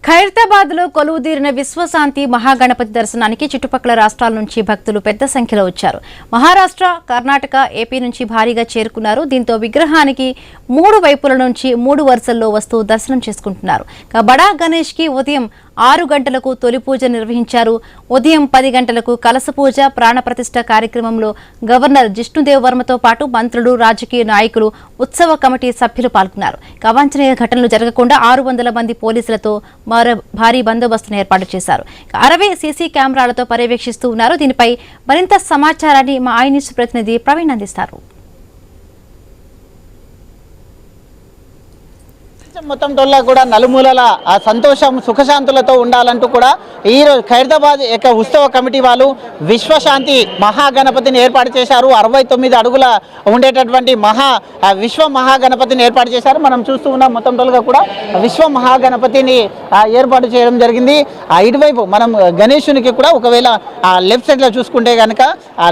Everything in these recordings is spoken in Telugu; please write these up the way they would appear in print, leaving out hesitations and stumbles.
ఖైరతాబాద్లో కొలువుదీరిన విశ్వశాంతి మహాగణపతి దర్శనానికి చుట్టుపక్కల రాష్ట్రాల నుంచి భక్తులు పెద్ద సంఖ్యలో వచ్చారు. మహారాష్ట్ర, కర్ణాటక, ఏపీ నుంచి భారీగా చేరుకున్నారు. దీంతో విగ్రహానికి 3 వైపుల నుంచి 3 వరుసల్లో వస్తూ దర్శనం చేసుకుంటున్నారు. బడా గణేష్ కి ఉదయం 6 గంటలకు తొలి పూజ నిర్వహించారు. ఉదయం 10 గంటలకు కలశ పూజ, ప్రాణప్రతిష్ఠ కార్యక్రమంలో గవర్నర్ జిష్ణుదేవ్ వర్మతో పాటు మంత్రులు, రాజకీయ నాయకులు, ఉత్సవ కమిటీ సభ్యులు పాల్గొన్నారు. అవాంఛనీయ ఘటనలు జరగకుండా 600 మంది పోలీసులతో భారీ బందోబస్తును ఏర్పాటు చేశారు. 60 సీసీ కెమెరాలతో పర్యవేక్షిస్తూ ఉన్నారు. దీనిపై మరింత సమాచారాన్ని మా ఐ న్యూస్ ప్రతినిధి ప్రవీణ్ అందిస్తారు. మొత్తం టోల్లా కూడా నలుమూలల సంతోషం సుఖశాంతులతో ఉండాలంటూ కూడా ఈరోజు ఖైరతాబాద్ యొక్క ఉత్సవ కమిటీ వాళ్ళు విశ్వశాంతి మహాగణపతిని ఏర్పాటు చేశారు. 69 అడుగుల ఉండేటటువంటి విశ్వ మహాగణపతిని ఏర్పాటు చేశారు. మనం చూస్తూ ఉన్నాం మొత్తం టోల్గా కూడా విశ్వ మహాగణపతిని ఏర్పాటు చేయడం జరిగింది. ఇటువైపు మనం గణేశునికి కూడా ఒకవేళ లెఫ్ట్ సైడ్లో చూసుకుంటే కనుక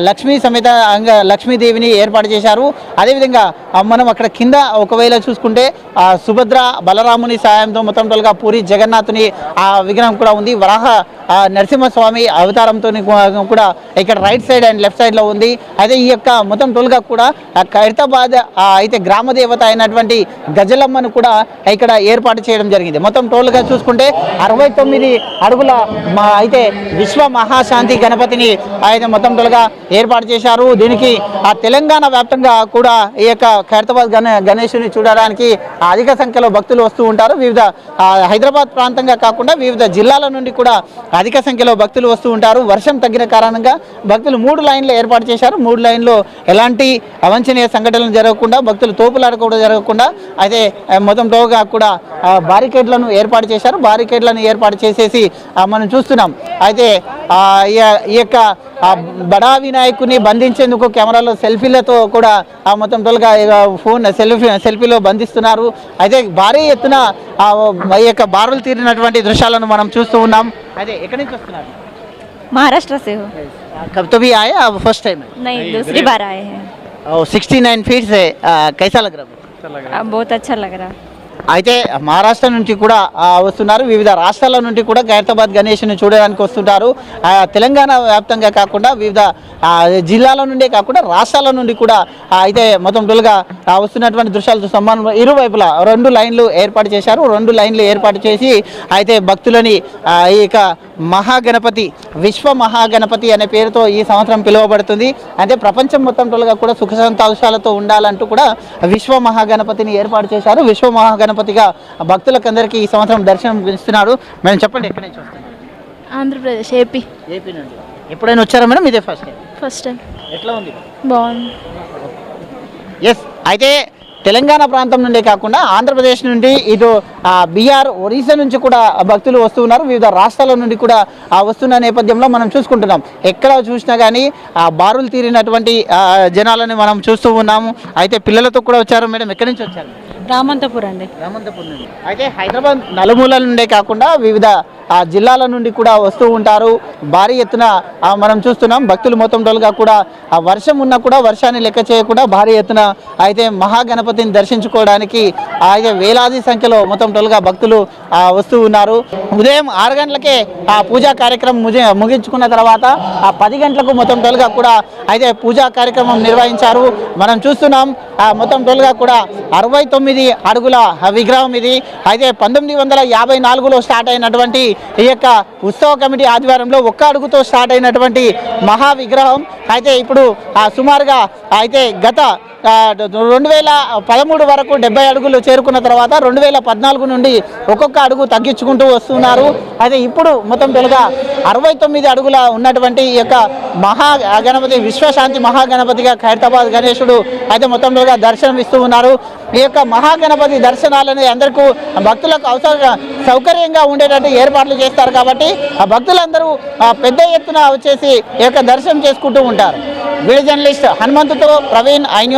లక్ష్మీ సమేత లక్ష్మీదేవిని ఏర్పాటు చేశారు. అదేవిధంగా మనం అక్కడ కింద ఒకవేళ చూసుకుంటే సుభద్ర బలరాముని సాయంతో మొత్తం టోల్గా పూరి జగన్నాథుని విగ్రహం కూడా ఉంది. వరాహ నరసింహస్వామి అవతారంతో కూడా ఇక్కడ right side and left side లో ఉంది. అయితే ఈ యొక్క మొత్తం టోల్గా కూడా ఖైరతాబాద్ అయితే గ్రామ దేవత అయినటువంటి గజలమ్మను కూడా ఇక్కడ ఏర్పాటు చేయడం జరిగింది. మొత్తం టోల్గా చూసుకుంటే 69 అడుగుల అయితే విశ్వ మహాశాంతి గణపతిని అయితే మొత్తం టోల్గా ఏర్పాటు చేశారు. దీనికి తెలంగాణ వ్యాప్తంగా కూడా ఈ యొక్క ఖైరతాబాద్ గణేశుని చూడడానికి అధిక సంఖ్యలో భక్తులు వస్తూ ఉంటారు. వివిధ హైదరాబాద్ ప్రాంతంగా కాకుండా వివిధ జిల్లాల నుండి కూడా అధిక సంఖ్యలో భక్తులు వస్తూ ఉంటారు. వర్షం తగ్గిన కారణంగా భక్తులు 3 లైన్లు ఏర్పాటు చేశారు. 3 లైన్లో ఎలాంటి అవాంఛనీయ సంఘటనలు జరగకుండా, భక్తులు తోపులాడకుండా జరగకుండా అయితే మొత్తం టోగా కూడా బారికేడ్లను ఏర్పాటు చేశారు. బారికేడ్లను ఏర్పాటు చేసేసి మనం చూస్తున్నాం. అయితే ఈ యొక్క బడా వినాయకుని బంధించేందుకు కెమెరాలో సెల్ఫీలతో కూడా మొత్తం టోల్గా ఫోన్ సెల్ఫీలో బంధిస్తున్నారు. అయితే భారీ ఎత్తున ఈ యొక్క బారులు తీరినటువంటి దృశ్యాలను మనం చూస్తూ ఉన్నాం. అయితే ఎక్కడి నుంచి వస్తున్నారు? महाराष्ट्र से हो? कब तो भी आए आप फर्स्ट टाइम? नहीं, दूसरी बार आए हैं। 69 फीट से कैसा लग रहा है? बहुत अच्छा लग रहा है. అయితే మహారాష్ట్ర నుంచి కూడా వస్తున్నారు. వివిధ రాష్ట్రాల నుండి కూడా ఖైరతాబాద్ గణేష్ని చూడడానికి వస్తుంటారు. తెలంగాణ వ్యాప్తంగా కాకుండా వివిధ జిల్లాల నుండే కాకుండా రాష్ట్రాల నుండి కూడా అయితే మొత్తం టోల్గా వస్తున్నటువంటి దృశ్యాలు చూస్తాం. ఇరువైపులా 2 లైన్లు ఏర్పాటు చేశారు. 2 లైన్లు ఏర్పాటు చేసి అయితే భక్తులని ఈ యొక్క మహాగణపతి విశ్వ మహాగణపతి అనే పేరుతో ఈ సంవత్సరం పిలువబడుతుంది. అంటే ప్రపంచం మొత్తం టోల్గా కూడా సుఖ సంతోషాలతో ఉండాలంటూ కూడా విశ్వ మహాగణపతిని ఏర్పాటు చేశారు. విశ్వ మహాగణపతిగా భక్తులకు అందరికీ ఈ సంవత్సరం దర్శనం ఇస్తున్నారు. మేడం చెప్పండి, ఎక్కడి నుంచి వస్తున్నారు? ఆంధ్రప్రదేశ్, ఏపీ. ఏపీ నుండి ఎప్పుడైనా వచ్చారా మేడం? ఇదే ఫస్ట్ టైం. ఎట్లా ఉంది? బాగుంది. ఎస్, అయితే తెలంగాణ ప్రాంతం నుండే కాకుండా ఆంధ్రప్రదేశ్ నుండి ఇటు బీహార్, ఒరిస్సా నుంచి కూడా భక్తులు వస్తూ ఉన్నారు. వివిధ రాష్ట్రాల నుండి కూడా వస్తున్న నేపథ్యంలో మనం చూసుకుంటున్నాం. ఎక్కడ చూసినా కానీ బారులు తీరినటువంటి జనాలని మనం చూస్తూ ఉన్నాము. అయితే పిల్లలతో కూడా వచ్చారు. మేడం ఎక్కడి నుంచి వచ్చారు? రామంతపూర్ అండి. రామంతపూర్ నుండి. అయితే హైదరాబాద్ నలుమూలల నుండే కాకుండా వివిధ జిల్లాల నుండి కూడా వస్తూ ఉంటారు. భారీ ఎత్తున మనం చూస్తున్నాం. భక్తులు మొత్తం టోల్గా కూడా వర్షం ఉన్నా కూడా వర్షాన్ని లెక్క చేయకుండా భారీ ఎత్తున అయితే మహాగణపతిని దర్శించుకోవడానికి అయితే వేలాది సంఖ్యలో మొత్తం టోల్గా భక్తులు వస్తూ ఉన్నారు. ఉదయం 6 గంటలకే పూజా కార్యక్రమం ముగించుకున్న తర్వాత 10 గంటలకు మొత్తం టోల్గా కూడా అయితే పూజా కార్యక్రమం నిర్వహించారు. మనం చూస్తున్నాం మొత్తం టోల్గా కూడా 69 అడుగుల విగ్రహం ఇది. అయితే 1954లో స్టార్ట్ అయినటువంటి ఈ యొక్క ఉత్సవ కమిటీ ఆధ్వర్యంలో 1 అడుగుతో స్టార్ట్ అయినటువంటి మహా విగ్రహం అయితే ఇప్పుడు సుమారుగా అయితే గత 2013 వరకు 70 అడుగులు చేరుకున్న తర్వాత 2014 నుండి ఒక్కొక్క అడుగు తగ్గించుకుంటూ వస్తున్నారు. అయితే ఇప్పుడు మొత్తం టోల్గా 69 అడుగుల ఉన్నటువంటి ఈ యొక్క మహాగణపతి విశ్వశాంతి మహాగణపతిగా ఖైరతాబాద్ గణేశుడు అయితే మొత్తం టోల్గా దర్శనం ఇస్తూ ఉన్నారు. ఈ యొక్క మహాగణపతి దర్శనాలని అందరికీ భక్తులకు సౌకర్యంగా ఉండేటట్టు ఏర్పాట్లు చేస్తారు. కాబట్టి ఆ భక్తులందరూ పెద్ద ఎత్తున వచ్చేసి ఈ యొక్క దర్శనం చేసుకుంటూ ఉంటారు. వీడియో జర్నలిస్ట్ హనుమంతుతో ప్రవీణ్, ఐ న్యూస్.